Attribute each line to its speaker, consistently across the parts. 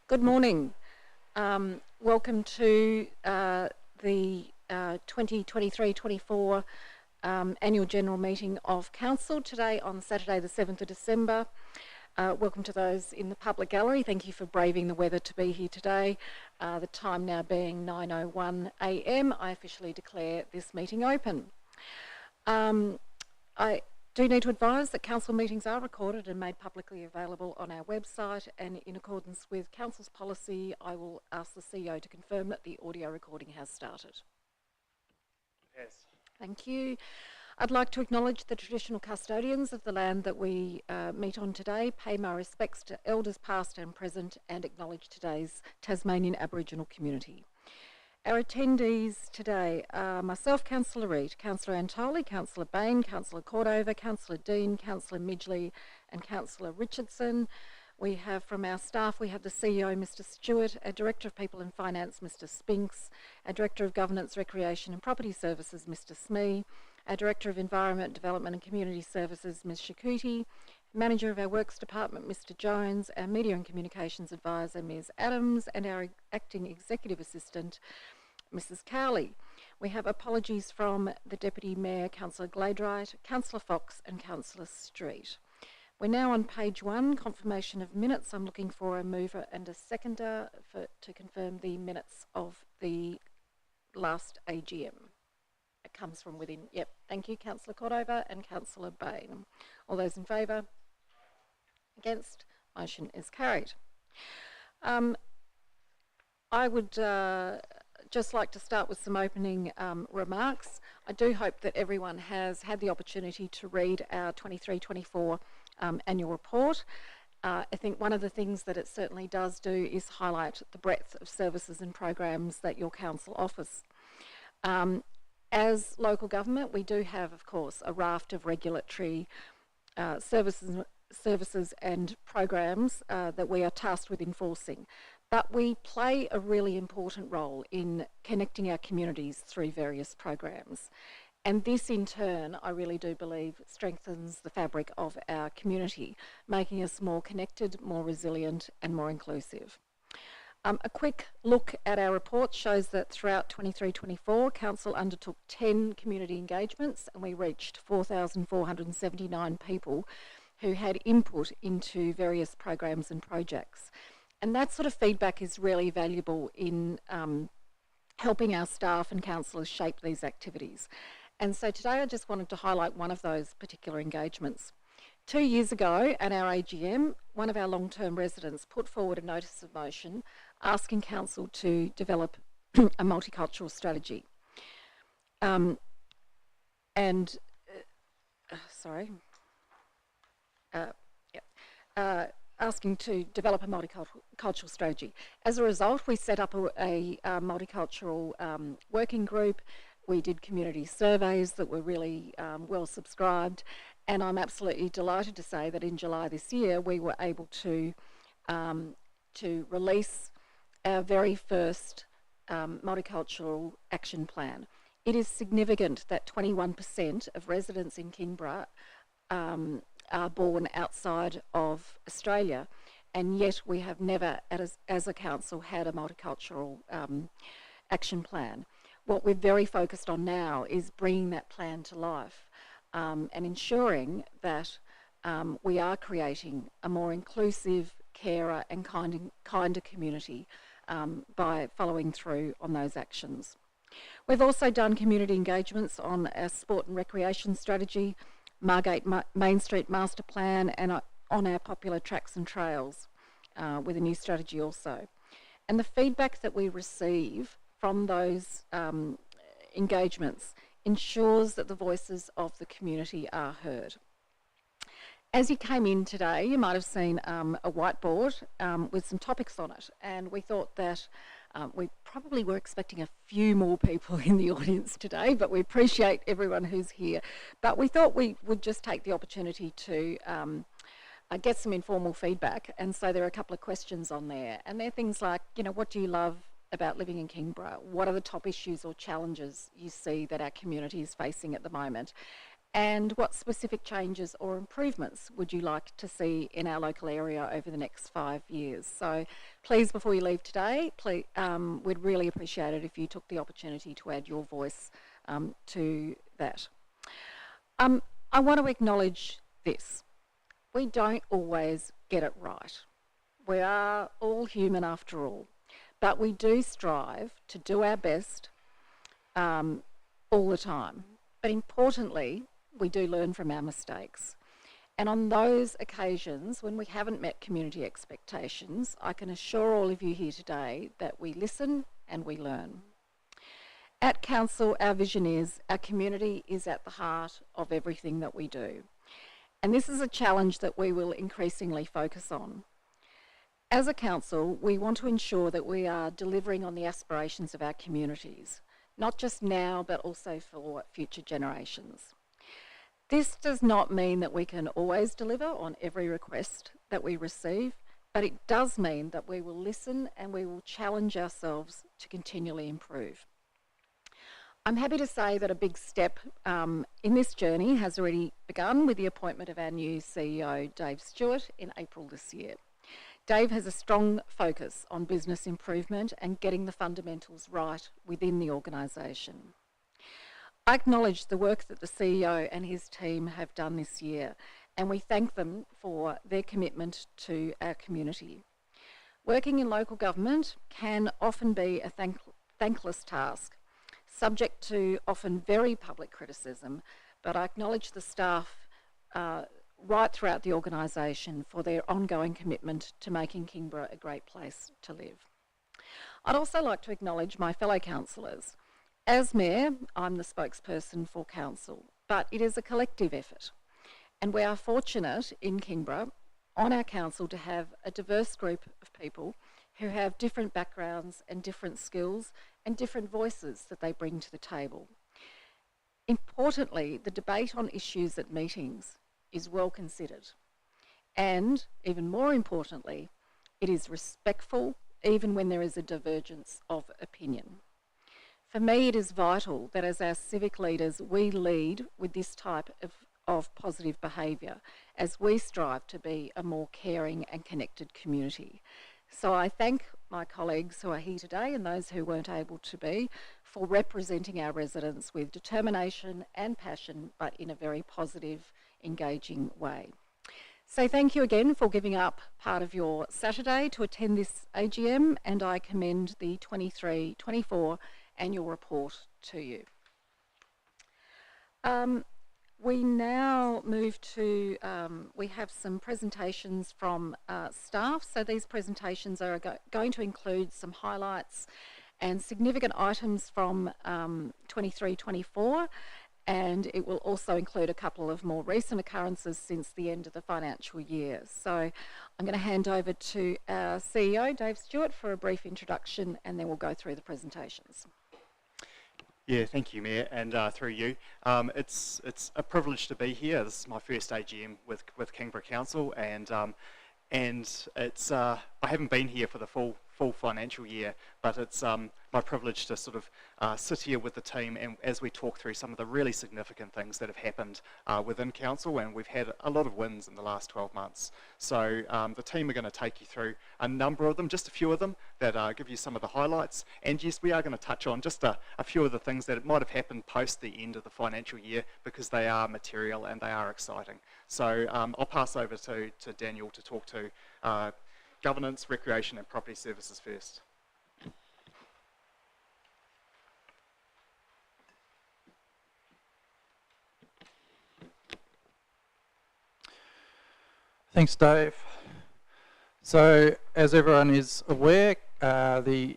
Speaker 1: Good morning. Welcome to the 2023-24 Annual General Meeting of Council today on Saturday the 7th of December. Welcome to those in the public gallery. Thank you for braving the weather to be here today. The time now being 9:01 a.m, I officially declare this meeting open. I do need to advise that council meetings are recorded and made publicly available on our website, and in accordance with council's policy, I will ask the CEO to confirm that the audio recording has started.
Speaker 2: Yes.
Speaker 1: Thank you. I'd like to acknowledge the traditional custodians of the land that we meet on today, pay my respects to elders past and present, and acknowledge today's Tasmanian Aboriginal community. Our attendees today are myself, Councillor Reid, Councillor Antoli, Councillor Bain, Councillor Cordova, Councillor Dean, Councillor Midgley and Councillor Richardson. We have from our staff, we have the CEO, Mr Stewart, our Director of People and Finance, Mr Spinks, our Director of Governance, Recreation and Property Services, Mr Smee, our Director of Environment, Development and Community Services, Ms Shakuti, Manager of our Works Department, Mr Jones, our Media and Communications Advisor, Ms Adams, and our Acting Executive Assistant, Mrs Cowley. We have apologies from the Deputy Mayor, Councillor Gladright, Councillor Fox and Councillor Street. We're now on page 1, confirmation of minutes. I'm looking for a mover and a seconder to confirm the minutes of the last AGM. It comes from within. Yep, thank you, Councillor Cordova and Councillor Bain. All those in favour? Against? Motion is carried. I would just like to start with some opening remarks. I do hope that everyone has had the opportunity to read our 23-24 annual report. I think one of the things that it certainly does do is highlight the breadth of services and programs that your council offers. As local government, we do have, of course, a raft of regulatory services and programs that we are tasked with enforcing. But we play a really important role in connecting our communities through various programs. And this in turn, I really do believe, strengthens the fabric of our community, making us more connected, more resilient and more inclusive. A quick look at our report shows that throughout 23-24, Council undertook 10 community engagements and we reached 4,479 people who had input into various programs and projects. And that sort of feedback is really valuable in helping our staff and councillors shape these activities. And so today I just wanted to highlight one of those particular engagements. 2 years ago at our AGM, one of our long-term residents put forward a notice of motion asking council to develop a multicultural strategy. Asking to develop a multicultural strategy. As a result, we set up a multicultural working group. We did community surveys that were really well subscribed, and I'm absolutely delighted to say that in July this year we were able to release our very first multicultural action plan. It is significant that 21% of residents in Kingborough are born outside of Australia, and yet we have never, as a council, had a multicultural action plan. What we're very focused on now is bringing that plan to life and ensuring that we are creating a more inclusive, carer and kinder community by following through on those actions. We've also done community engagements on our sport and recreation strategy, Margate Main Street Master Plan, and on our popular tracks and trails with a new strategy also. And the feedback that we receive from those engagements ensures that the voices of the community are heard. As you came in today, you might have seen a whiteboard with some topics on it, and we thought that we probably were expecting a few more people in the audience today, but we appreciate everyone who's here. But we thought we would just take the opportunity to get some informal feedback, and so there are a couple of questions on there, and they're things like, you know, what do you love about living in Kingborough? What are the top issues or challenges you see that our community is facing at the moment? And what specific changes or improvements would you like to see in our local area over the next 5 years? So please, before you leave today, we'd really appreciate it if you took the opportunity to add your voice to that. I want to acknowledge this. We don't always get it right. We are all human after all, but we do strive to do our best all the time. But importantly, we do learn from our mistakes. And on those occasions when we haven't met community expectations, I can assure all of you here today that we listen and we learn. At Council, our vision is our community is at the heart of everything that we do. And this is a challenge that we will increasingly focus on. As a council, we want to ensure that we are delivering on the aspirations of our communities, not just now, but also for future generations. This does not mean that we can always deliver on every request that we receive, but it does mean that we will listen and we will challenge ourselves to continually improve. I'm happy to say that a big step in this journey has already begun with the appointment of our new CEO, Dave Stewart, in April this year. Dave has a strong focus on business improvement and getting the fundamentals right within the organisation. I acknowledge the work that the CEO and his team have done this year, and we thank them for their commitment to our community. Working in local government can often be a thankless task, subject to often very public criticism, but I acknowledge the staff right throughout the organisation for their ongoing commitment to making Kingborough a great place to live. I'd also like to acknowledge my fellow councillors. As Mayor, I'm the spokesperson for Council, but it is a collective effort. And we are fortunate in Kingborough on our council to have a diverse group of people who have different backgrounds and different skills and different voices that they bring to the table. Importantly, the debate on issues at meetings is well considered. And even more importantly, it is respectful even when there is a divergence of opinion. For me, it is vital that as our civic leaders, we lead with this type of positive behaviour as we strive to be a more caring and connected community. So I thank my colleagues who are here today and those who weren't able to be for representing our residents with determination and passion, but in a very positive, engaging way. So thank you again for giving up part of your Saturday to attend this AGM, and I commend the 23-24 annual report to you. We now move to, we have some presentations from staff. So these presentations are going to include some highlights and significant items from 23-24, and it will also include a couple of more recent occurrences since the end of the financial year. So I'm going to hand over to our CEO, Dave Stewart, for a brief introduction, and then we'll go through the presentations.
Speaker 2: Yeah, thank you, Mayor, and through you. It's a privilege to be here. This is my first AGM with Kingborough Council, and it's I haven't been here for the full financial year, but it's my privilege to sort of sit here with the team and as we talk through some of the really significant things that have happened within Council, and we've had a lot of wins in the last 12 months. So the team are going to take you through a number of them, just a few of them, that give you some of the highlights. And yes, we are going to touch on just a few of the things that might have happened post the end of the financial year, because they are material and they are exciting. So I'll pass over to Daniel to talk to governance, recreation and property services first.
Speaker 3: Thanks, Dave. So, as everyone is aware, the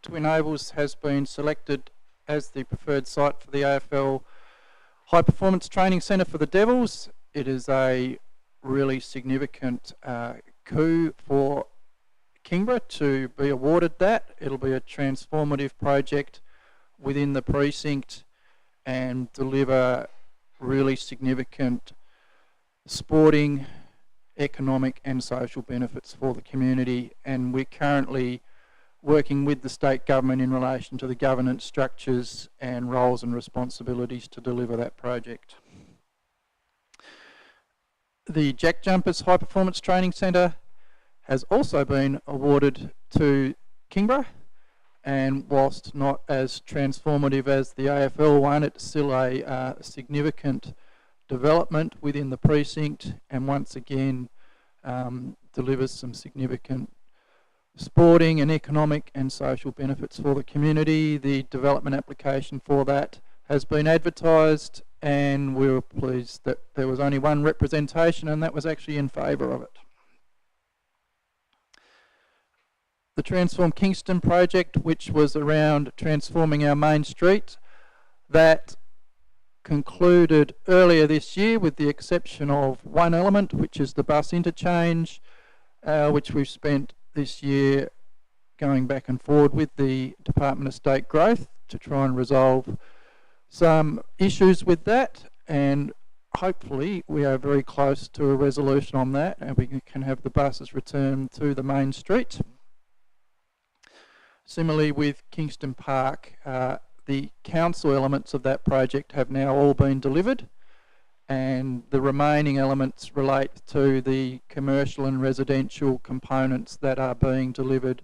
Speaker 3: Twin Ovals has been selected as the preferred site for the AFL High Performance Training Centre for the Devils. It is a really significant coup for Kingborough to be awarded that. It'll be a transformative project within the precinct and deliver really significant sporting, economic and social benefits for the community, and we're currently working with the state government in relation to the governance structures and roles and responsibilities to deliver that project. The Jack Jumpers High Performance Training Centre has also been awarded to Kingborough, and whilst not as transformative as the AFL one, it's still a significant development within the precinct, and once again delivers some significant sporting and economic and social benefits for the community. The development application for that has been advertised, and we were pleased that there was only one representation, and that was actually in favour of it. The Transform Kingston project, which was around transforming our main street, that concluded earlier this year with the exception of one element, which is the bus interchange, which we've spent this year going back and forward with the Department of State Growth to try and resolve some issues with that, and hopefully we are very close to a resolution on that and we can have the buses returned to the main street. Similarly with Kingston Park, the council elements of that project have now all been delivered, and the remaining elements relate to the commercial and residential components that are being delivered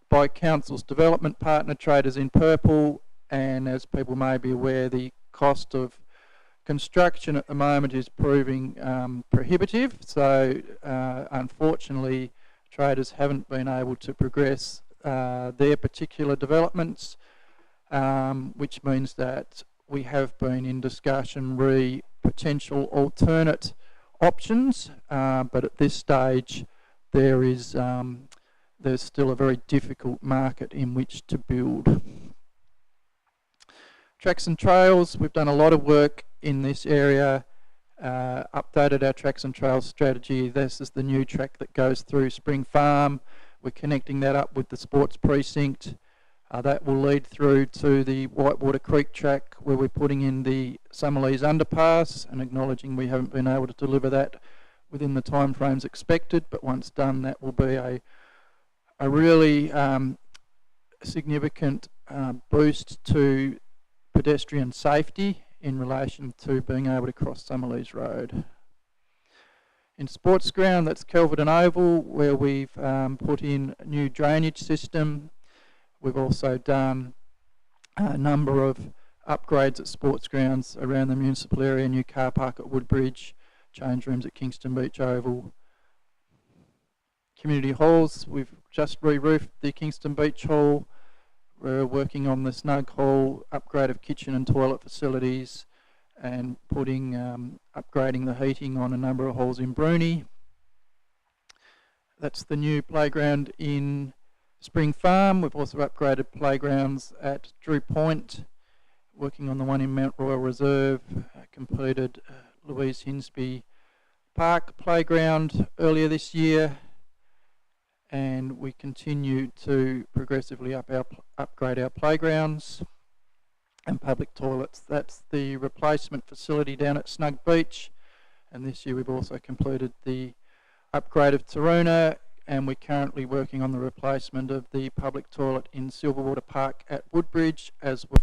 Speaker 3: by council's development partner Traders in Purple. And as people may be aware, the cost of construction at the moment is proving prohibitive, so unfortunately Traders haven't been able to progress their particular developments, which means that we have been in discussion re potential alternate options, but at this stage there is there's still a very difficult market in which to build. Tracks and trails, we've done a lot of work in this area, updated our tracks and trails strategy. This is the new track that goes through Spring Farm. We're connecting that up with the sports precinct. That will lead through to the Whitewater Creek track, where we're putting in the Summerlees underpass, and acknowledging we haven't been able to deliver that within the timeframes expected, but once done that will be a really significant boost to pedestrian safety in relation to being able to cross Summerlees Road. In Sports Ground, that's Kelvedon Oval, where we've put in a new drainage system. We've also done a number of upgrades at sports grounds around the municipal area, new car park at Woodbridge, change rooms at Kingston Beach Oval. Community halls, we've just re-roofed the Kingston Beach Hall. We're working on the Snug Hall, upgrade of kitchen and toilet facilities, and upgrading the heating on a number of halls in Bruni. That's the new playground in Spring Farm. We've also upgraded playgrounds at Drew Point, working on the one in Mount Royal Reserve, completed Louise Hinsby Park playground earlier this year, and we continue to progressively upgrade our playgrounds and public toilets. That's the replacement facility down at Snug Beach, and this year we've also completed the upgrade of Taroona, and we're currently working on the replacement of the public toilet in Silverwater Park at Woodbridge, as well as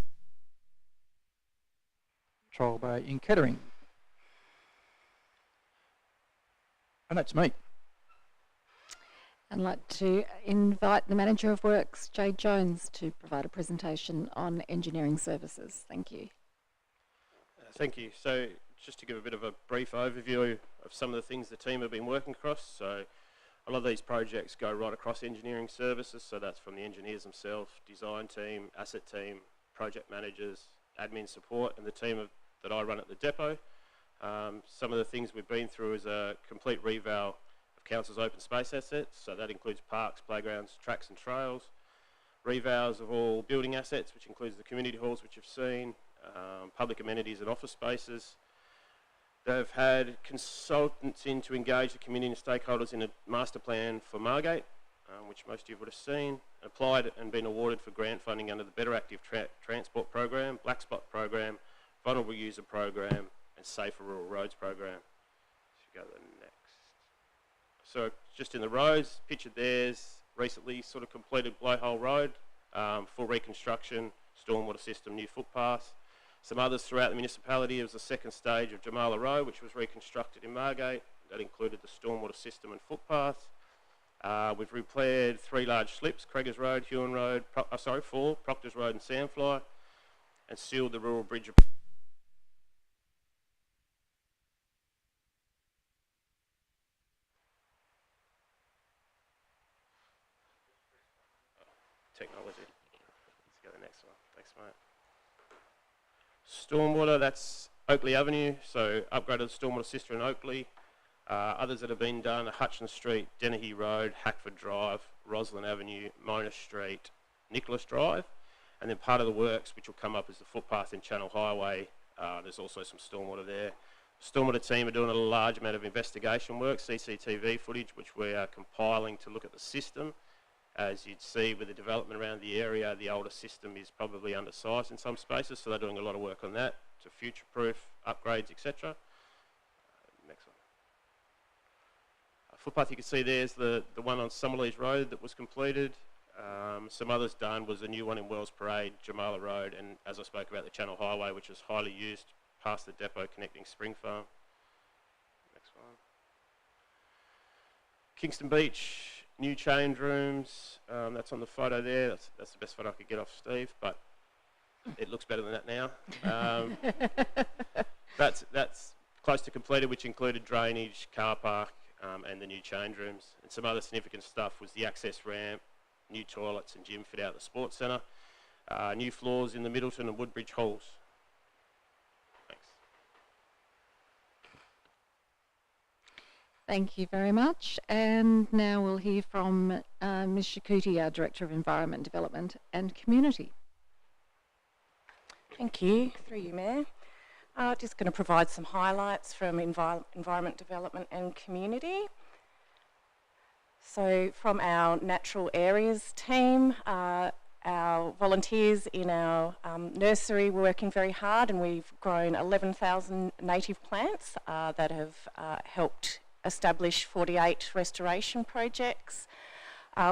Speaker 3: Troll Bay in Kettering. And that's me.
Speaker 1: I'd like to invite the Manager of Works, Jade Jones, to provide a presentation on engineering services. Thank you.
Speaker 4: Thank you. So just to give a bit of a brief overview of some of the things the team have been working across. So a lot of these projects go right across engineering services, so that's from the engineers themselves, design team, asset team, project managers, admin support, and the team that I run at the depot. Some of the things we've been through is a complete reval of council's open space assets, so that includes parks, playgrounds, tracks and trails, revals of all building assets, which includes the community halls, which you've seen, public amenities and office spaces. They've had consultants in to engage the community and stakeholders in a master plan for Margate, which most of you would have seen, applied and been awarded for grant funding under the Better Active Transport Program, Black Spot Program, Vulnerable User Program, and Safer Rural Roads Program. Should go to the next. So just in the roads, pictured there's recently sort of completed Blowhole Road, full reconstruction, stormwater system, new footpath. Some others throughout the municipality. It was the second stage of Jamala Road, which was reconstructed in Margate, That included the stormwater system and footpath. We've repaired 3 large slips, Craigers Road, Huon Road, 4, Proctors Road and Sandfly, and sealed the rural bridge. Technology. Let's go to the next one. Thanks, mate. Stormwater, that's Oakley Avenue, so upgraded the stormwater system in Oakley. Others that have been done are Hutchins Street, Dennehy Road, Hackford Drive, Roslyn Avenue, Mona Street, Nicholas Drive, and then part of the works, which will come up, is the footpath in Channel Highway. There's also some stormwater there. Stormwater team are doing a large amount of investigation work, CCTV footage, which we are compiling to look at the system. As you'd see with the development around the area, the older system is probably undersized in some spaces, so they're doing a lot of work on that to future-proof upgrades, etc. Next one. Footpath you can see there's the one on Summerlees Road that was completed. Some others done was a new one in Wells Parade, Jamala Road, and as I spoke about, the Channel Highway, which is highly used past the depot connecting Spring Farm. Next one. Kingston Beach. New change rooms, that's on the photo there. That's the best photo I could get off Steve, but it looks better than that now. That's close to completed, which included drainage, car park, and the new change rooms. And some other significant stuff was the access ramp, new toilets and gym fit out at the sports centre, new floors in the Middleton and Woodbridge halls. Thanks.
Speaker 1: Thank you very much. And now we'll hear from Ms. Shakuti, our Director of Environment Development and Community.
Speaker 5: Thank you, through you, Mayor. Just going to provide some highlights from Environment Development and Community. So from our Natural Areas team, our volunteers in our nursery were working very hard, and we've grown 11,000 native plants that have helped establish 48 restoration projects.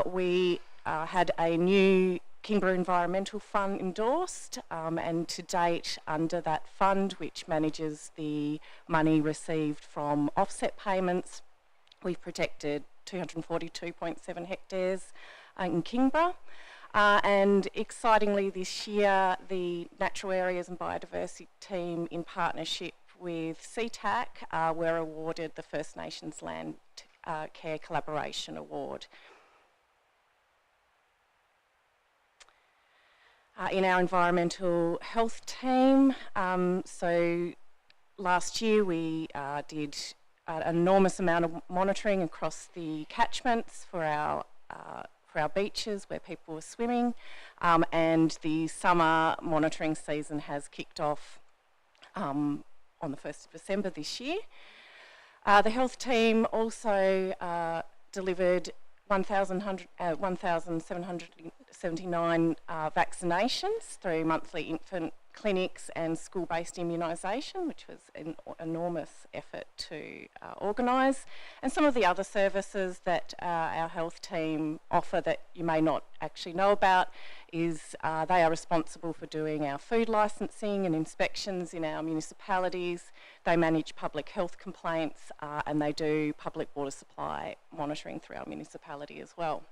Speaker 5: We had a new Kingborough Environmental Fund endorsed, and to date under that fund, which manages the money received from offset payments, we've protected 242.7 hectares in Kingborough. And excitingly this year, the Natural Areas and Biodiversity team, in partnership with CTAC, were awarded the First Nations Land Care Collaboration Award. In our environmental health team, so last year we did an enormous amount of monitoring across the catchments for our beaches where people were swimming, and the summer monitoring season has kicked off on the 1st of December this year. The health team also delivered 1,779 vaccinations through monthly infant clinics and school-based immunisation, which was an enormous effort to organise. And some of the other services that our health team offer that you may not actually know about is they are responsible for doing our food licensing and inspections in our municipalities. They manage public health complaints, and they do public water supply monitoring through our municipality as well.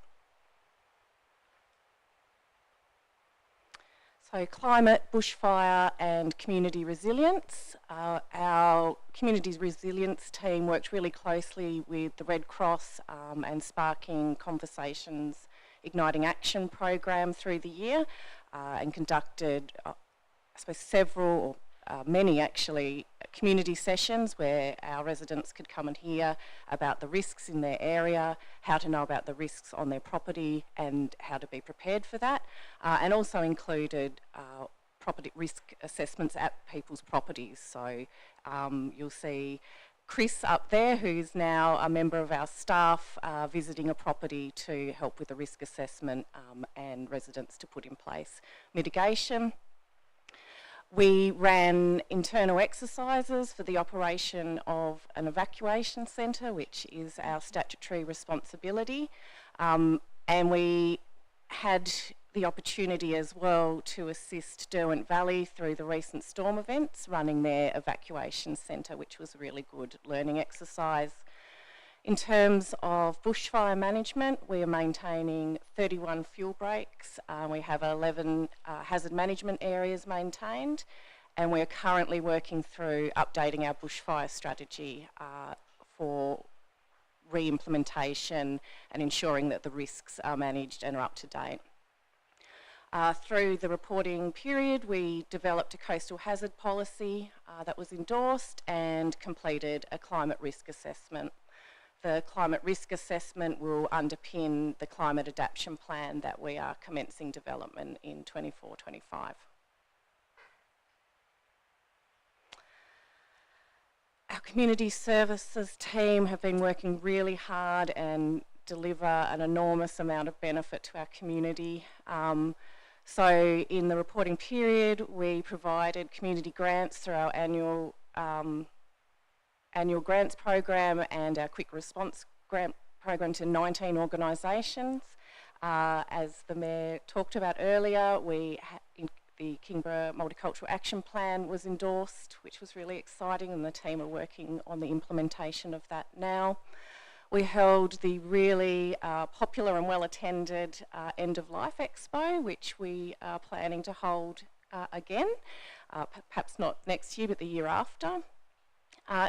Speaker 5: So climate, bushfire and community resilience. Our community resilience team worked really closely with the Red Cross and Sparking Conversations Igniting Action program through the year, and conducted, I suppose, many actually, community sessions where our residents could come and hear about the risks in their area, how to know about the risks on their property and how to be prepared for that, and also included property risk assessments at people's properties. So you'll see Chris up there, who's now a member of our staff, visiting a property to help with the risk assessment and residents to put in place mitigation. We ran internal exercises for the operation of an evacuation centre, which is our statutory responsibility, and we had the opportunity as well to assist Derwent Valley through the recent storm events, running their evacuation centre, which was a really good learning exercise. In terms of bushfire management, we are maintaining 31 fuel breaks. We have 11 hazard management areas maintained, and we are currently working through updating our bushfire strategy for re-implementation and ensuring that the risks are managed and are up to date. Through the reporting period, we developed a coastal hazard policy that was endorsed and completed a climate risk assessment. The climate risk assessment will underpin the climate adaptation plan that we are commencing development in 24-25. Our community services team have been working really hard and deliver an enormous amount of benefit to our community. So in the reporting period, we provided community grants through our annual grants program and our quick response grant program to 19 organisations. As the Mayor talked about earlier, the Kingborough Multicultural Action Plan was endorsed, which was really exciting, and the team are working on the implementation of that now. We held the really popular and well-attended End of Life Expo, which we are planning to hold again, perhaps not next year, but the year after.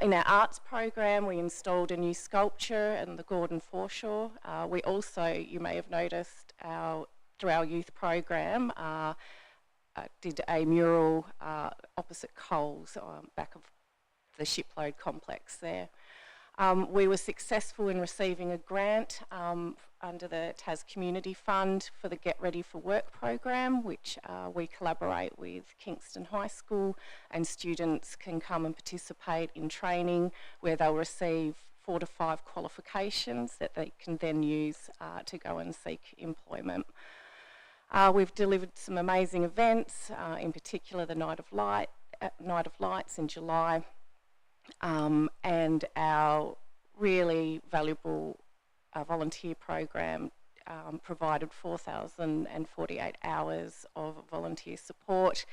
Speaker 5: In our arts program, we installed a new sculpture in the Gordon Foreshore. We also, you may have noticed, through our youth program, did a mural opposite Coles, back of the Shipload complex there. We were successful in receiving a grant under the Tas Community Fund for the Get Ready for Work program, which we collaborate with Kingston High School, and students can come and participate in training where they'll receive 4 to 5 qualifications that they can then use to go and seek employment. We've delivered some amazing events, in particular the Night of Lights in July, and our really valuable volunteer program provided 4,048 hours of volunteer support.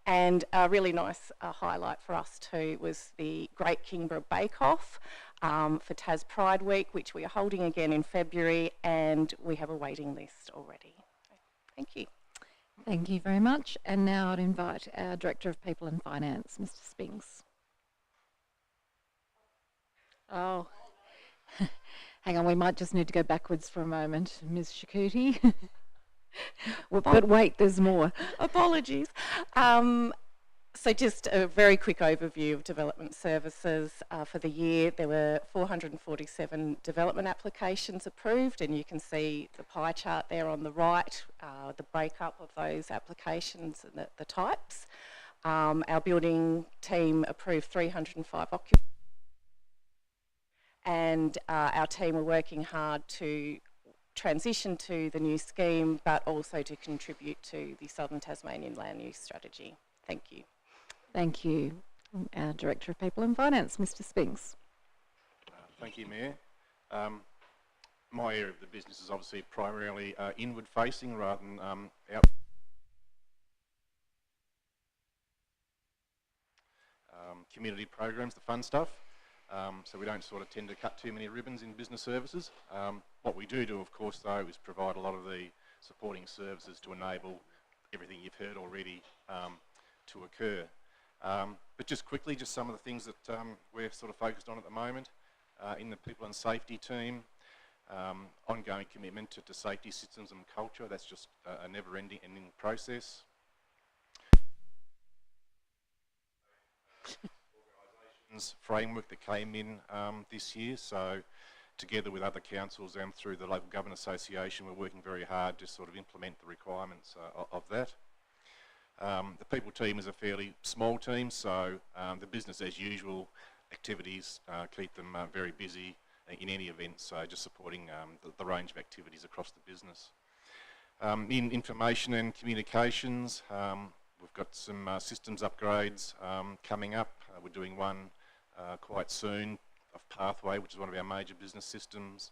Speaker 5: And a really nice highlight for us too was the Great Kingborough Bake Off for Tas Pride Week, which we are holding again in February, and we have a waiting list already. Thank you.
Speaker 1: Thank you very much. And now I'd invite our Director of People and Finance, Mr. Spinks. Oh, hang on, we might just need to go backwards for a moment, Ms. Shakuti. But wait, there's more.
Speaker 5: Apologies. So just a very quick overview of development services for the year. There were 447 development applications approved, and you can see the pie chart there on the right, the breakup of those applications and the types. Our building team approved 305 occupiers, and our team are working hard to transition to the new scheme, but also to contribute to the Southern Tasmanian Land Use Strategy. Thank you.
Speaker 1: Thank you. Our Director of People and Finance, Mr. Spinks.
Speaker 6: Thank you, Mayor. My area of the business is obviously primarily inward facing rather than out. Community programs, the fun stuff. So we don't sort of tend to cut too many ribbons in business services. What we do, of course, though, is provide a lot of the supporting services to enable everything you've heard already to occur. But just quickly, just some of the things that we're sort of focused on at the moment. In the people and safety team, ongoing commitment to safety systems and culture. That's just a never-ending process. Framework that came in this year, so together with other councils and through the Local Government Association, we're working very hard to sort of implement the requirements of that. The people team is a fairly small team, so the business as usual activities keep them very busy in any event, so just supporting the range of activities across the business. In information and communications, we've got some systems upgrades coming up. We're doing one quite soon of Pathway, which is one of our major business systems.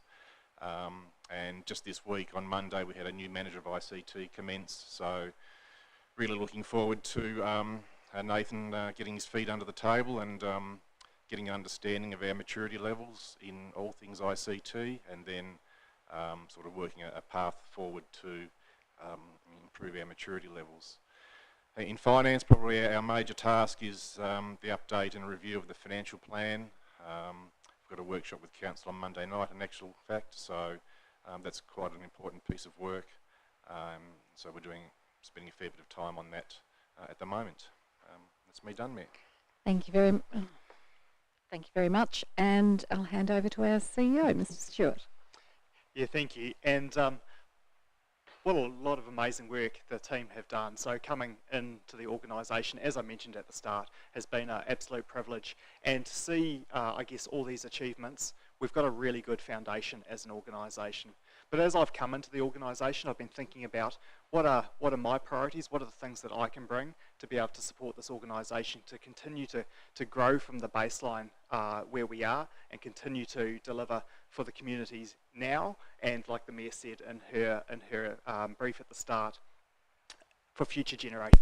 Speaker 6: And just this week, on Monday, we had a new manager of ICT commence. So really looking forward to Nathan getting his feet under the table and getting an understanding of our maturity levels in all things ICT, and then sort of working a path forward to improve our maturity levels. In finance, probably our major task is the update and review of the financial plan. We've got a workshop with Council on Monday night, in actual fact, so that's quite an important piece of work. So we're spending a fair bit of time on that at the moment. That's me done, Mayor.
Speaker 1: Thank you very much. And I'll hand over to our CEO, Mr. Stewart.
Speaker 2: Yeah, thank you. And what a lot of amazing work the team have done. So coming into the organisation, as I mentioned at the start, has been an absolute privilege. And to see, I guess, all these achievements, we've got a really good foundation as an organisation. But as I've come into the organisation, I've been thinking about what are my priorities, what are the things that I can bring to be able to support this organisation to continue to grow from the baseline where we are and continue to deliver for the communities now, and like the Mayor said in her brief at the start, for future generations.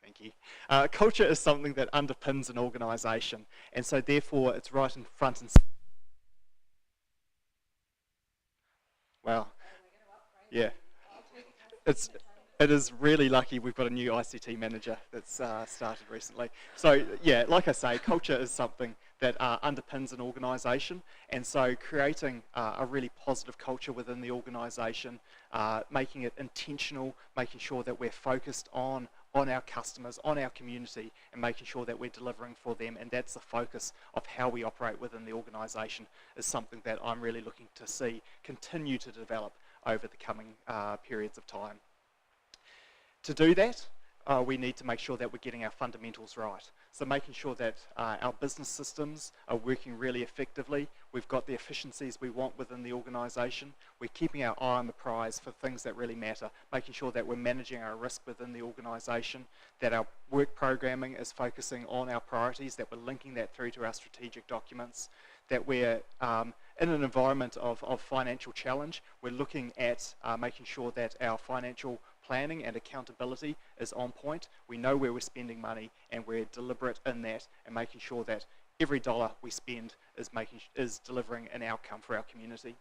Speaker 2: Thank you. Culture is something that underpins an organisation, and so therefore it's right in front and center. Wow. Yeah. It is really lucky we've got a new ICT manager that's started recently. So yeah, like I say, culture is something that underpins an organisation, and so creating a really positive culture within the organisation, making it intentional, making sure that we're focused on our customers, on our community, and making sure that we're delivering for them, and that's the focus of how we operate within the organisation, is something that I'm really looking to see continue to develop over the coming periods of time. To do that, we need to make sure that we're getting our fundamentals right. So making sure that our business systems are working really effectively, we've got the efficiencies we want within the organisation, we're keeping our eye on the prize for things that really matter, making sure that we're managing our risk within the organisation, that our work programming is focusing on our priorities, that we're linking that through to our strategic documents, that we're in an environment of financial challenge, we're looking at making sure that our financial planning and accountability is on point. We know where we're spending money, and we're deliberate in that, and making sure that every dollar we spend is delivering an outcome for our community.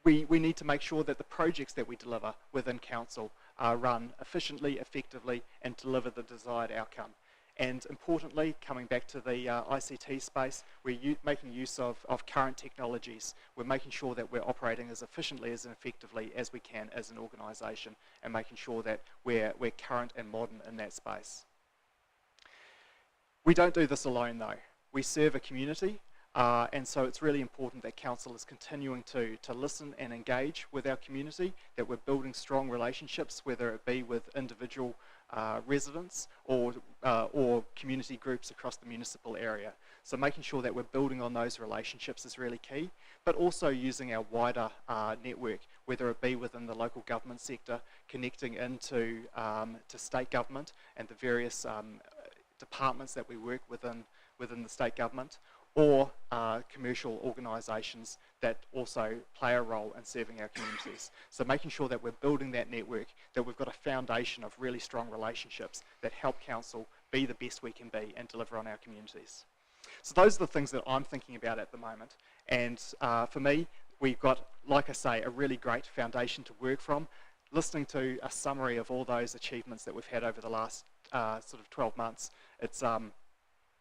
Speaker 2: We need to make sure that the projects that we deliver within council are run efficiently, effectively, and deliver the desired outcome. And importantly, coming back to the ICT space, we're making use of current technologies. We're making sure that we're operating as efficiently as effectively as we can as an organisation, and making sure that we're current and modern in that space. We don't do this alone though. We serve a community, and so it's really important that council is continuing to listen and engage with our community, that we're building strong relationships, whether it be with individual residents or community groups across the municipal area. So making sure that we're building on those relationships is really key, but also using our wider network, whether it be within the local government sector, connecting into to state government and the various departments that we work within the state government, or commercial organisations that also play a role in serving our communities. So making sure that we're building that network, that we've got a foundation of really strong relationships that help council be the best we can be and deliver on our communities. So those are the things that I'm thinking about at the moment. And for me, we've got, like I say, a really great foundation to work from. Listening to a summary of all those achievements that we've had over the last sort of 12 months, it's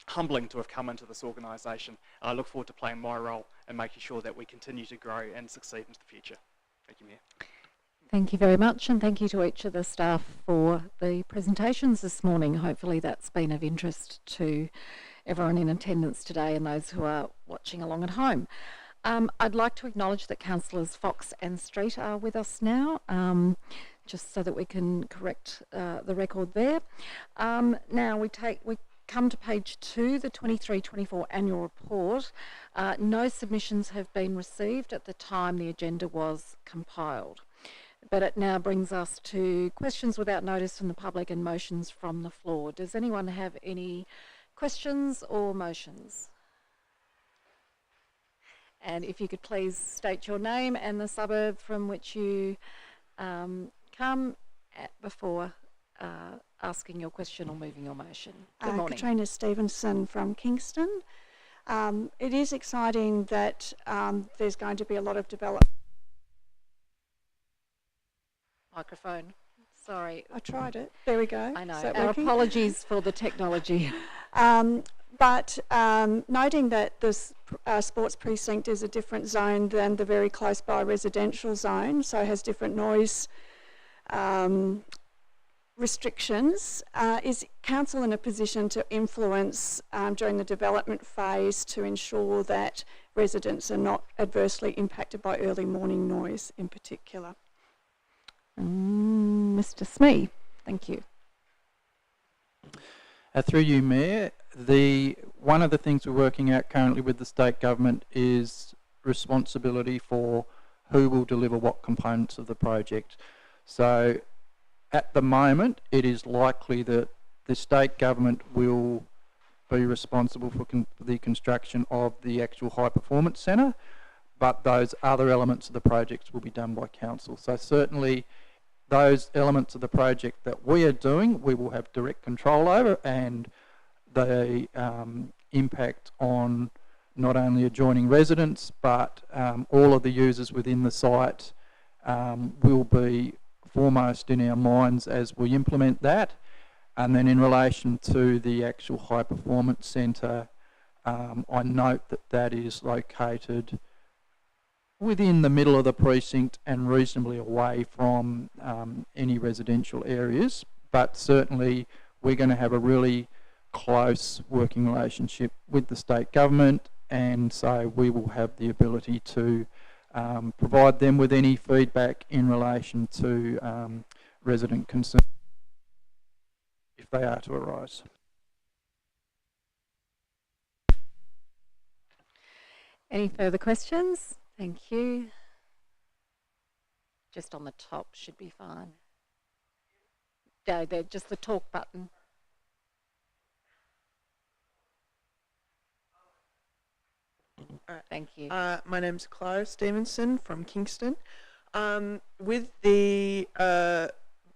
Speaker 2: humbling to have come into this organisation. I look forward to playing my role and making sure that we continue to grow and succeed into the future. Thank you, Mayor.
Speaker 1: Thank you very much, and thank you to each of the staff for the presentations this morning. Hopefully that's been of interest to everyone in attendance today and those who are watching along at home. I'd like to acknowledge that Councillors Fox and Street are with us now, just so that we can correct the record there. Now we come to page 2, the 23-24 annual report. No submissions have been received at the time the agenda was compiled. But it now brings us to questions without notice from the public and motions from the floor. Does anyone have any questions or motions? And if you could please state your name and the suburb from which you come before asking your question or moving your motion. Good morning.
Speaker 7: Katrina Stevenson from Kingston. It is exciting that there's going to be a lot of development.
Speaker 1: Microphone. Sorry.
Speaker 7: I tried it. There we go.
Speaker 1: I know.
Speaker 7: Is that
Speaker 1: Our
Speaker 7: working?
Speaker 1: apologies for the technology.
Speaker 7: But noting that this sports precinct is a different zone than the very close by residential zone, so has different noise restrictions, is council in a position to influence during the development phase to ensure that residents are not adversely impacted by early morning noise in particular?
Speaker 1: Mr. Smee, thank you.
Speaker 3: Through you, Mayor, one of the things we're working out currently with the state government is responsibility for who will deliver what components of the project. So at the moment, it is likely that the state government will be responsible for the construction of the actual high performance centre, but those other elements of the projects will be done by council. So certainly those elements of the project that we are doing, we will have direct control over, and the impact on not only adjoining residents but all of the users within the site will be foremost in our minds as we implement that. And then in relation to the actual high performance centre, I note that that is located within the middle of the precinct and reasonably away from any residential areas, but certainly we're going to have a really close working relationship with the state government, and so we will have the ability to provide them with any feedback in relation to resident concerns if they are to arise.
Speaker 1: Any further questions? Thank you. Just on the top should be fine. No, they're just the talk button. Thank you.
Speaker 8: My name's Clara Stevenson from Kingston. With the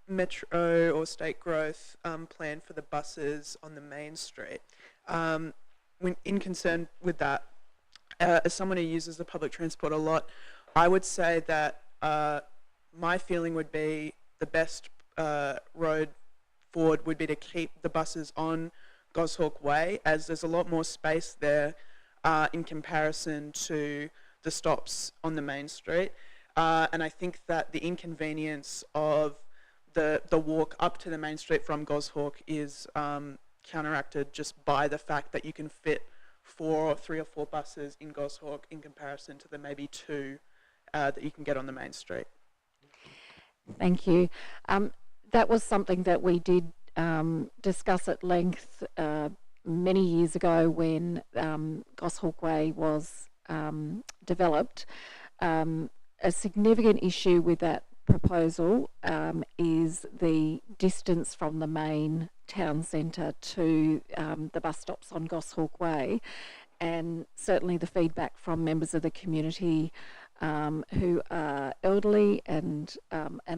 Speaker 8: metro or state growth plan for the buses on the main street, when in concern with that, as someone who uses the public transport a lot, I would say that my feeling would be the best road forward would be to keep the buses on Goshawk Way, as there's a lot more space there in comparison to the stops on the main street. And I think that the inconvenience of the walk up to the main street from Goshawk is counteracted just by the fact that you can fit 3 or 4 buses in Goshawk in comparison to the maybe 2 that you can get on the main street.
Speaker 1: Thank you. That was something that we did discuss at length many years ago when Goshawk Way was developed. A significant issue with that proposal is the distance from the main town centre to the bus stops on Goshawk Way, and certainly the feedback from members of the community who are elderly and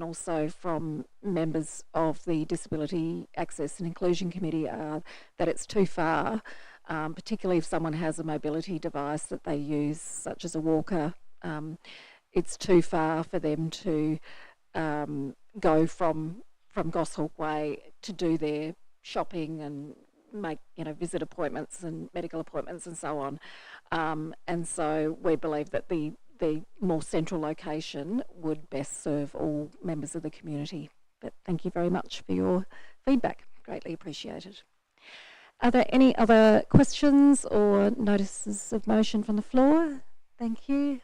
Speaker 1: also from members of the Disability Access and Inclusion Committee are that it's too far, particularly if someone has a mobility device that they use, such as a walker. It's too far for them to go from Goshawk Way to do their shopping and make visit appointments and medical appointments and so on. And so we believe that the more central location would best serve all members of the community. But thank you very much for your feedback. Greatly appreciated. Are there any other questions or notices of motion from the floor? Thank you.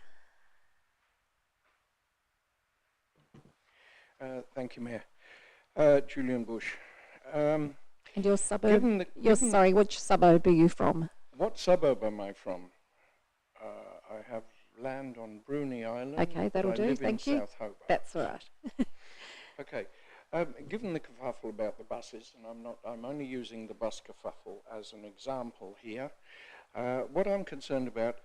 Speaker 9: Thank you, Mayor. Julian Bush.
Speaker 1: And your suburb? Sorry, which suburb are you from?
Speaker 9: What suburb am I from? I have land on Bruny Island.
Speaker 1: Okay, that'll do. Thank you.
Speaker 9: South Hobart.
Speaker 1: That's all right.
Speaker 9: Okay. Given the kerfuffle about the buses, and I'm only using the bus kerfuffle as an example here. What I'm concerned about,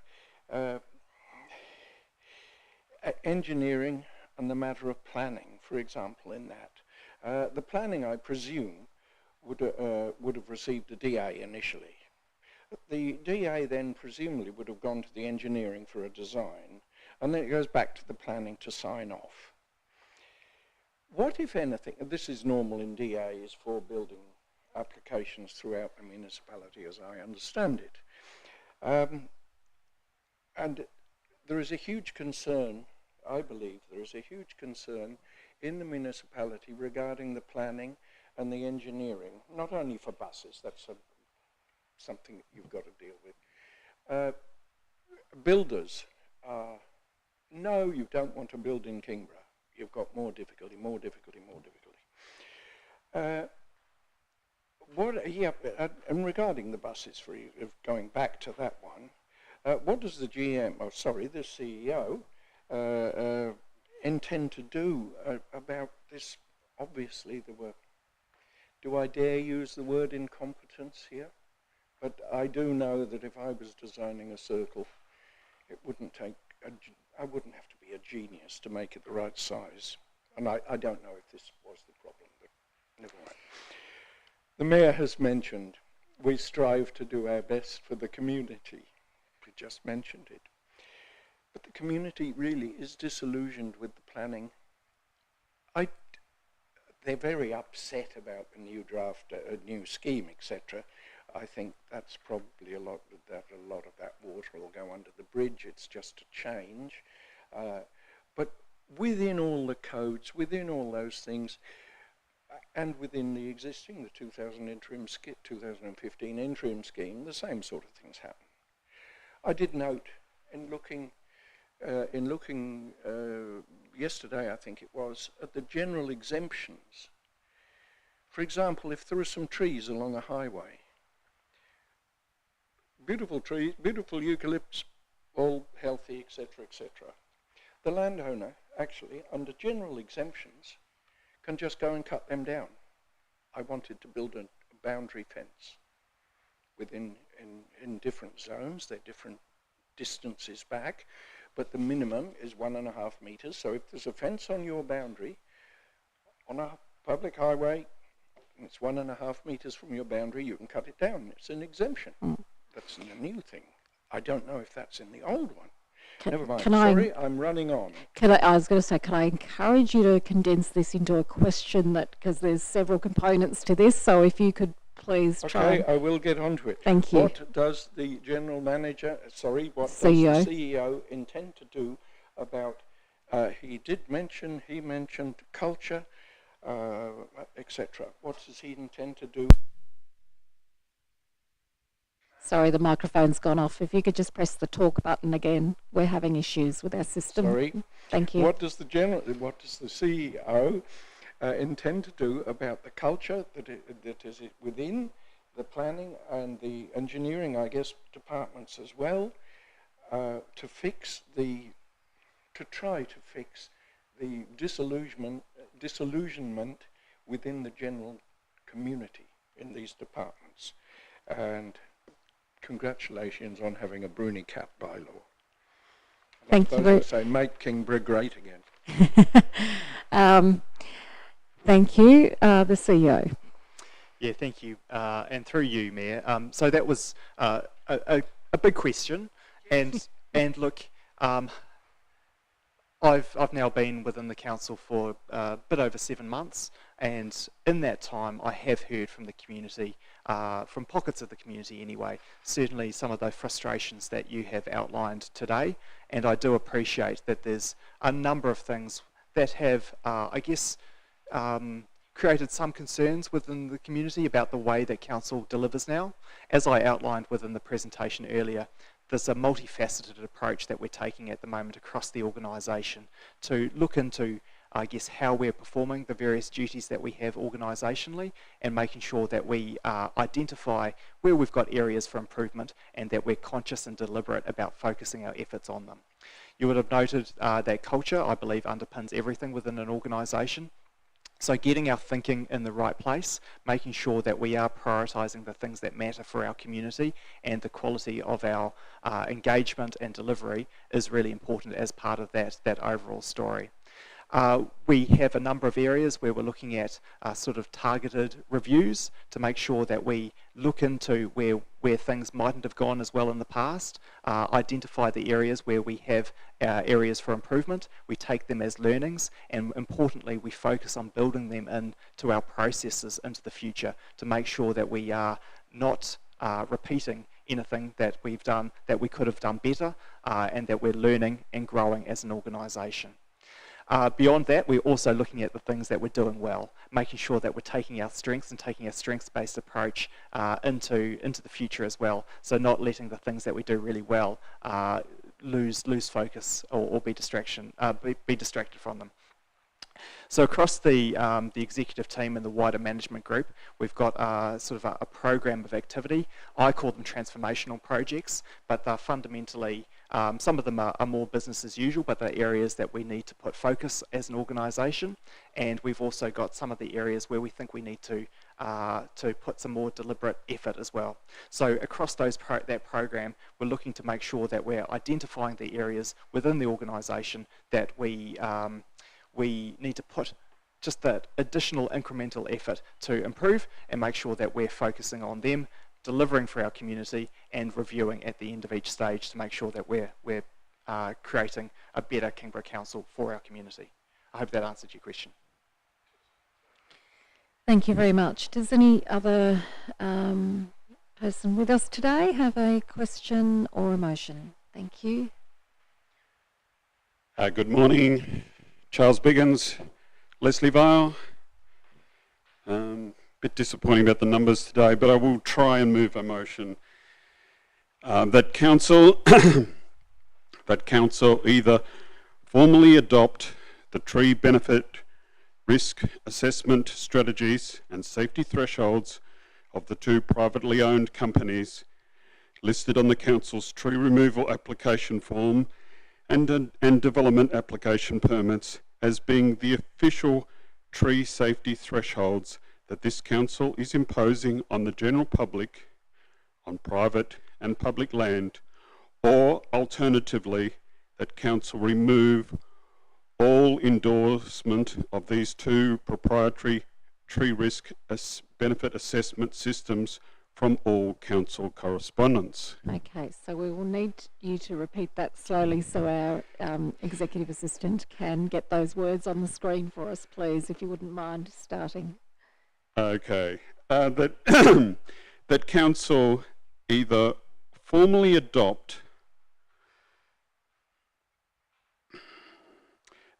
Speaker 9: engineering and the matter of planning, for example, in that. The planning, I presume, would have received a DA initially. The DA then presumably would have gone to the engineering for a design, and then it goes back to the planning to sign off. What, if anything, and this is normal in DAs for building applications throughout the municipality as I understand it. And there is a huge concern, I believe there is a huge concern in the municipality regarding the planning and the engineering, not only for buses, that's something that you've got to deal with. Builders, no, you don't want to build in Kingborough. You've got more difficulty, more difficulty, more difficulty. And regarding the buses, going back to that one, what does the GM, the CEO, intend to do about this? Obviously, there were, do I dare use the word incompetence here? But I do know that if I was designing a circle, it wouldn't take, I wouldn't have to be a genius to make it the right size. And I don't know if this was the problem, but never mind. The Mayor has mentioned we strive to do our best for the community. We just mentioned it. But the community really is disillusioned with the planning. They're very upset about the new draft, new scheme, etc. I think that's probably a lot of that water will go under the bridge. It's just a change. But within all the codes, within all those things, and within the existing, the 2015 interim scheme, the same sort of things happen. I did note in looking yesterday, I think it was, at the general exemptions. For example, if there are some trees along a highway, beautiful trees, beautiful eucalypts, all healthy, etc., etc. The landowner, actually, under general exemptions, can just go and cut them down. I wanted to build a boundary fence within in different zones. They're different distances back, but the minimum is 1.5 meters. So if there's a fence on your boundary, on a public highway, and it's 1.5 meters from your boundary, you can cut it down. It's an exemption. That's a new thing. I don't know if that's in the old one. Never mind. Sorry, I'm running on.
Speaker 1: I was going to say, can I encourage you to condense this into a question, that because there's several components to this, so if you could please try.
Speaker 9: Okay, I will get onto it.
Speaker 1: Thank you.
Speaker 9: What does the general manager, what does the CEO intend to do about, he mentioned culture, etc. What does he intend to do?
Speaker 1: Sorry, the microphone's gone off. If you could just press the talk button again. We're having issues with our system.
Speaker 9: Sorry.
Speaker 1: Thank you.
Speaker 9: What does the CEO intend to do about the culture that is within the planning and the engineering, I guess, departments as well, to try to fix the disillusionment within the general community in these departments? And congratulations on having a Bruni Cap bylaw.
Speaker 1: Thank you.
Speaker 9: I say, make Kingborough great again.
Speaker 1: Thank you. The CEO.
Speaker 2: Yeah, thank you. And through you, Mayor. So that was a big question, and look, I've now been within the council for a bit over 7 months, and in that time I have heard from the community, from pockets of the community anyway, certainly some of those frustrations that you have outlined today, and I do appreciate that there's a number of things that have, I guess, created some concerns within the community about the way that council delivers now. As I outlined within the presentation earlier, there's a multifaceted approach that we're taking at the moment across the organisation to look into, I guess, how we're performing the various duties that we have organisationally, and making sure that we identify where we've got areas for improvement and that we're conscious and deliberate about focusing our efforts on them. You would have noted that culture, I believe, underpins everything within an organisation. So getting our thinking in the right place, making sure that we are prioritising the things that matter for our community, and the quality of our engagement and delivery is really important as part of that overall story. We have a number of areas where we're looking at sort of targeted reviews to make sure that we look into where things mightn't have gone as well in the past, identify the areas where we have areas for improvement, we take them as learnings, and importantly we focus on building them into our processes into the future to make sure that we are not repeating anything that we've done that we could have done better, and that we're learning and growing as an organisation. Beyond that, we're also looking at the things that we're doing well, making sure that we're taking our strengths and taking a strengths-based approach into the future as well. So not letting the things that we do really well lose focus or be distracted from them. So across the executive team and the wider management group, we've got sort of a program of activity. I call them transformational projects, but they're fundamentally, some of them are more business as usual, but they're areas that we need to put focus as an organisation. And we've also got some of the areas where we think we need to put some more deliberate effort as well. So across that program, we're looking to make sure that we're identifying the areas within the organisation that we need to put just that additional incremental effort to improve, and make sure that we're focusing on them, delivering for our community, and reviewing at the end of each stage to make sure that we're creating a better Kingborough Council for our community. I hope that answered your question.
Speaker 1: Thank you very much. Does any other person with us today have a question or a motion? Thank you.
Speaker 10: Good morning. Charles Biggins, Leslie Vale. Bit disappointing about the numbers today, but I will try and move a motion that council either formally adopt the tree benefit risk assessment strategies and safety thresholds of the two privately owned companies listed on the council's tree removal application form and development application permits as being the official tree safety thresholds that this council is imposing on the general public on private and public land, or alternatively that council remove all endorsement of these two proprietary tree risk benefit assessment systems from all council correspondence.
Speaker 1: Okay, so we will need you to repeat that slowly so our executive assistant can get those words on the screen for us, please, if you wouldn't mind starting.
Speaker 10: Okay, that that council either formally adopt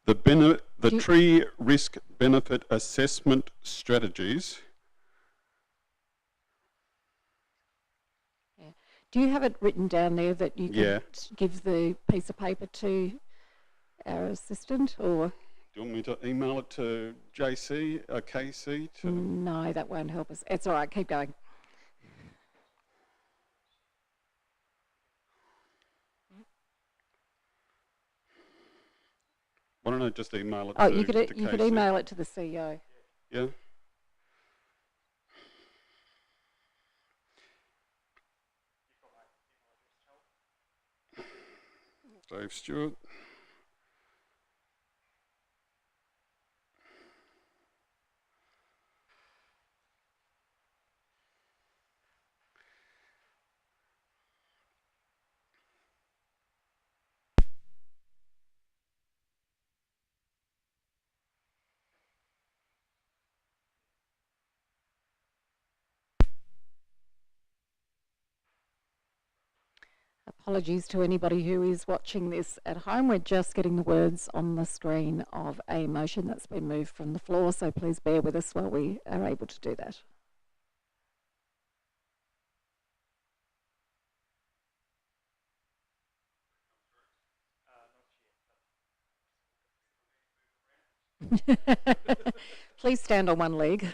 Speaker 10: the tree risk benefit assessment strategies.
Speaker 1: Do you have it written down there that you can give the piece of paper to our assistant, or?
Speaker 10: Do you want me to email it to JC, KC?
Speaker 1: No, that won't help us. It's all right, keep going.
Speaker 10: Why don't I just email it
Speaker 1: to
Speaker 10: you
Speaker 1: could email it to the CEO.
Speaker 10: Yeah. Dave Stewart.
Speaker 1: Apologies to anybody who is watching this at home. We're just getting the words on the screen of a motion that's been moved from the floor, so please bear with us while we are able to do that. Please stand on one leg.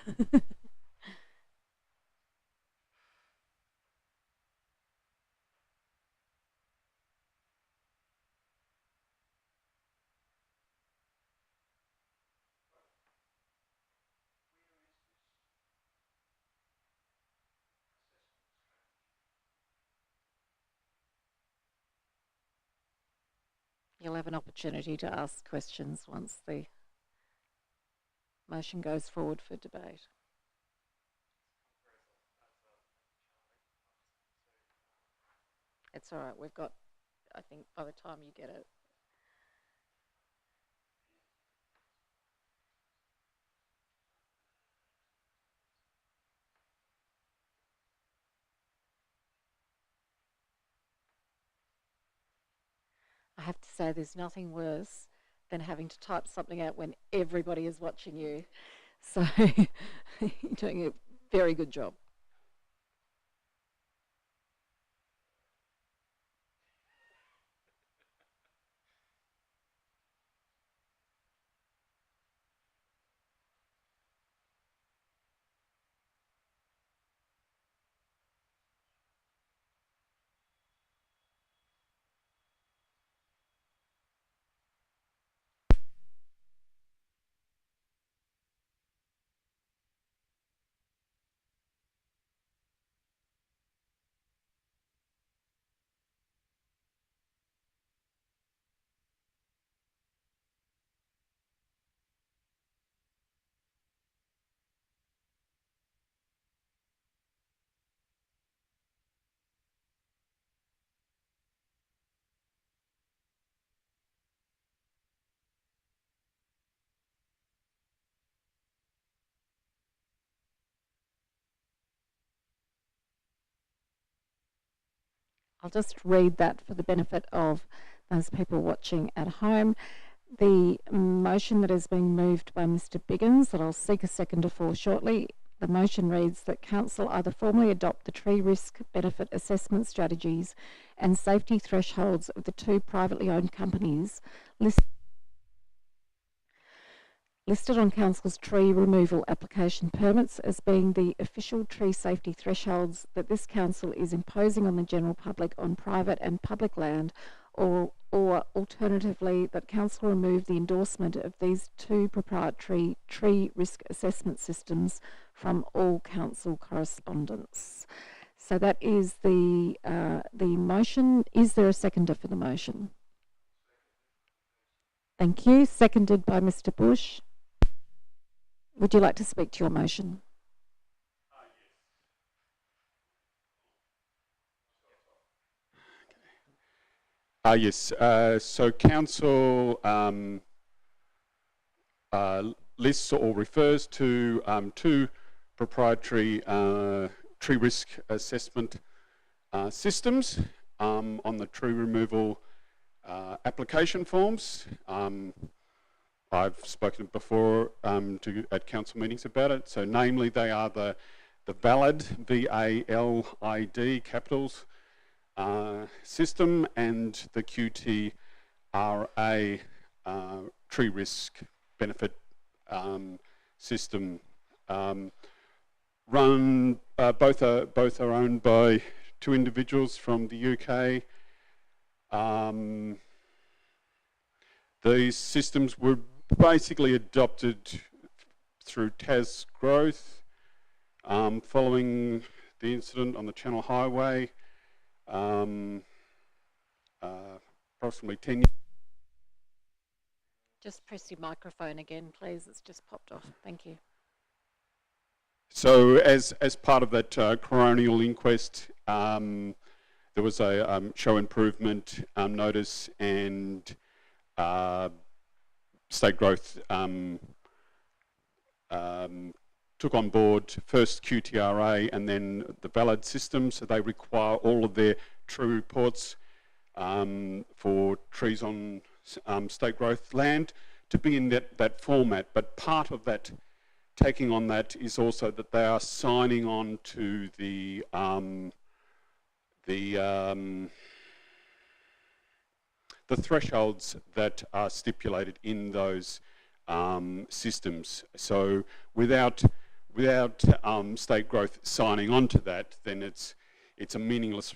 Speaker 1: You'll have an opportunity to ask questions once the motion goes forward for debate. It's all right. We've got, I think, by the time you get it. I have to say, there's nothing worse than having to type something out when everybody is watching you. So you're doing a very good job. I'll just read that for the benefit of those people watching at home. The motion that is being moved by Mr. Biggins, that I'll seek a seconder for shortly, the motion reads that Council either formally adopt the tree risk benefit assessment strategies and safety thresholds of the two privately owned companies listed on Council's tree removal application permits as being the official tree safety thresholds that this Council is imposing on the general public on private and public land, or alternatively that Council remove the endorsement of these two proprietary tree risk assessment systems from all Council correspondence. So that is the motion. Is there a seconder for the motion? Thank you. Seconded by Mr. Bush. Would you like to speak to your motion?
Speaker 10: Yes. So Council lists or refers to two proprietary tree risk assessment systems on the tree removal application forms. I've spoken before at council meetings about it. So namely, they are the VALID, V-A-L-I-D, capitals, system, and the QTRA tree risk benefit system. Both are owned by two individuals from the UK. These systems were basically adopted through TAS growth following the incident on the Channel Highway approximately 10 years.
Speaker 1: Just press your microphone again, please. It's just popped off. Thank you.
Speaker 10: So as part of that coronial inquest, there was a show improvement notice, and State Growth took on board first QTRA and then the VALID system, so they require all of their tree reports for trees on State Growth land to be in that format. But part of that, taking on that, is also that they are signing on to the thresholds that are stipulated in those systems. So without State Growth signing on to that, then it's a meaningless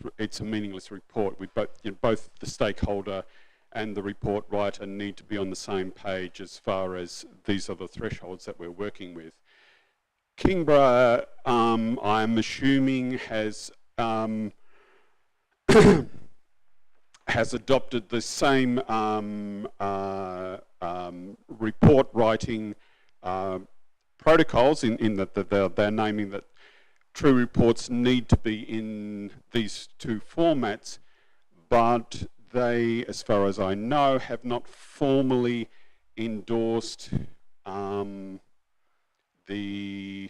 Speaker 10: report. We both the stakeholder and the report writer need to be on the same page as far as these are the thresholds that we're working with. Kingborough, I'm assuming, has has adopted the same report writing protocols in that they're naming that true reports need to be in these two formats, but they, as far as I know, have not formally endorsed the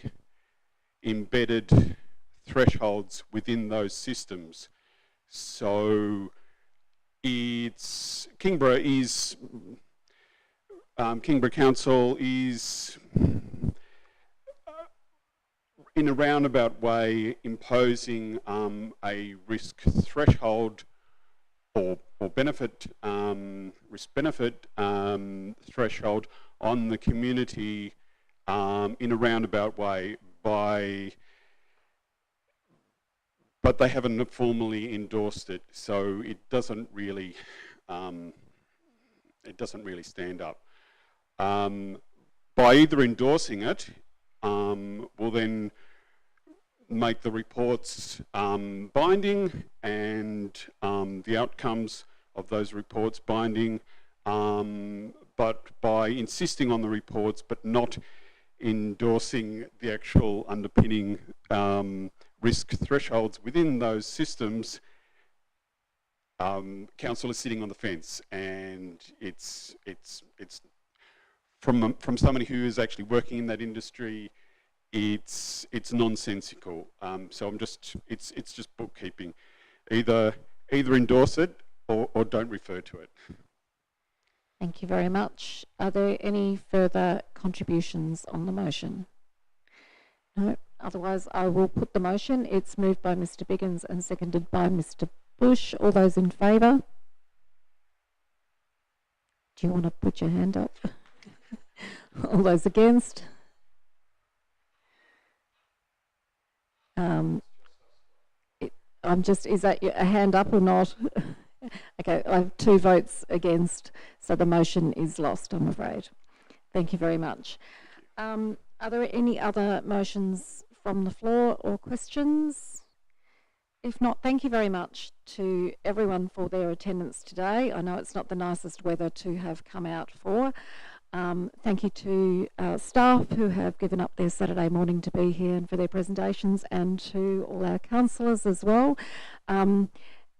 Speaker 10: embedded thresholds within those systems. So it's Kingborough Council is in a roundabout way imposing a risk threshold or benefit risk benefit threshold on the community in a roundabout way but they haven't formally endorsed it, so it doesn't really stand up. By either endorsing it, will then make the reports binding and the outcomes of those reports binding, but by insisting on the reports but not endorsing the actual underpinning risk thresholds within those systems, council is sitting on the fence, and it's from somebody who is actually working in that industry, it's nonsensical. So it's just bookkeeping. Either endorse it or don't refer to it.
Speaker 1: Thank you very much. Are there any further contributions on the motion? No. Otherwise, I will put the motion. It's moved by Mr. Biggins and seconded by Mr. Bush. All those in favour? Do you want to put your hand up? All those against? Is that a hand up or not? Okay, I have 2 votes against, so the motion is lost, I'm afraid. Thank you very much. Are there any other motions from the floor or questions? If not, thank you very much to everyone for their attendance today. I know it's not the nicest weather to have come out for. Thank you to staff who have given up their Saturday morning to be here and for their presentations, and to all our councillors as well.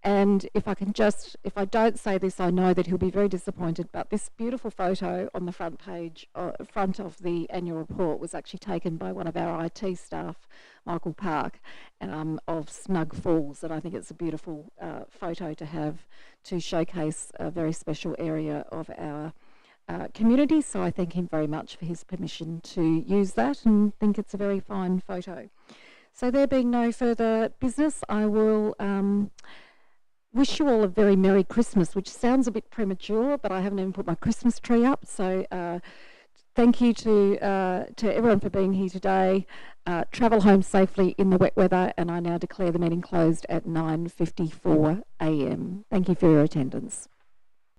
Speaker 1: And if I don't say this, I know that he'll be very disappointed, but this beautiful photo on the front page, front of the annual report, was actually taken by one of our IT staff, Michael Park, of Snug Falls, and I think it's a beautiful photo to have to showcase a very special area of our community. So I thank him very much for his permission to use that, and think it's a very fine photo. So there being no further business, I will wish you all a very Merry Christmas, which sounds a bit premature, but I haven't even put my Christmas tree up. So thank you to everyone for being here today. Travel home safely in the wet weather, and I now declare the meeting closed at 9:54 a.m. Thank you for your attendance.